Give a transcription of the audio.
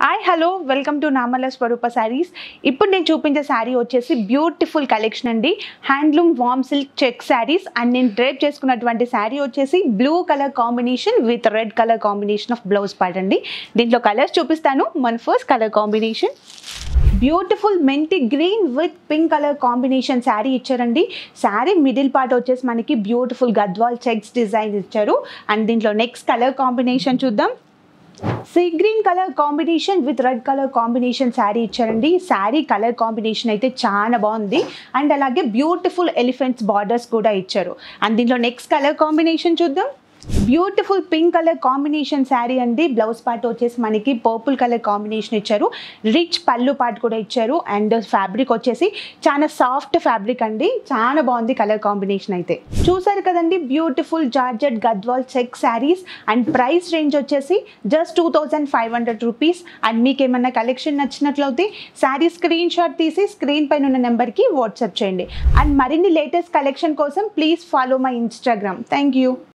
Hi hello welcome to Namala Swarupa saris. ఇప్పుడు నేను చూపించే శారీ వచ్చేసి బ్యూటిఫుల్ కలెక్షన్ అండి. హ్యాండ్లూమ్ వామ్ సిల్క్ చెక్ శారీస్ అండ్ నేను డ్రేప్ చేసుకున్నటువంటి శారీ వచ్చేసి blue colour combination with red colour combination of blouse part అండి. దీంట్లో కలర్స్ చూపిస్తాను. మన first colour combination beautiful mint green with pink colour combination sari ఇచ్చారండి. శారీ మిడిల్ పార్ట్ వచ్చేసి మనకి బ్యూటిఫుల్ గద్వాల్ చెక్స్ డిజైన్ ఇచ్చారు. అండ్ దీంట్లో నెక్స్ట్ కలర్ కాంబినేషన్ చూద్దాం. Sea green colour combination with red colour combination sari ఇచ్చారండి. శారీ కలర్ కాంబినేషన్ అయితే చాలా బాగుంది. అండ్ అలాగే బ్యూటిఫుల్ ఎలిఫెంట్స్ బార్డర్స్ కూడా ఇచ్చారు. అండ్ దీంట్లో నెక్స్ట్ కలర్ కాంబినేషన్ చూద్దాం. Beautiful pink colour combination sari అండి. బ్లౌజ్ పార్ట్ వచ్చేసి మనకి పర్పుల్ కలర్ కాంబినేషన్ ఇచ్చారు. రిచ్ పళ్ళు పార్ట్ కూడా ఇచ్చారు. అండ్ ఫ్యాబ్రిక్ వచ్చేసి చాలా సాఫ్ట్ ఫ్యాబ్రిక్ అండి. చాలా బాగుంది కలర్ కాంబినేషన్ అయితే. చూసారు కదండి beautiful georgette Gadwal check saris. And price range వచ్చేసి జస్ట్ 2500 రూపీస్. అండ్ మీకు ఏమన్నా కలెక్షన్ నచ్చినట్లయితే శారీ స్క్రీన్ షాట్ తీసి స్క్రీన్ పైన ఉన్న నెంబర్కి వాట్సాప్ చేయండి. అండ్ మరిన్ని లేటెస్ట్ కలెక్షన్ కోసం please follow my Instagram. Thank you.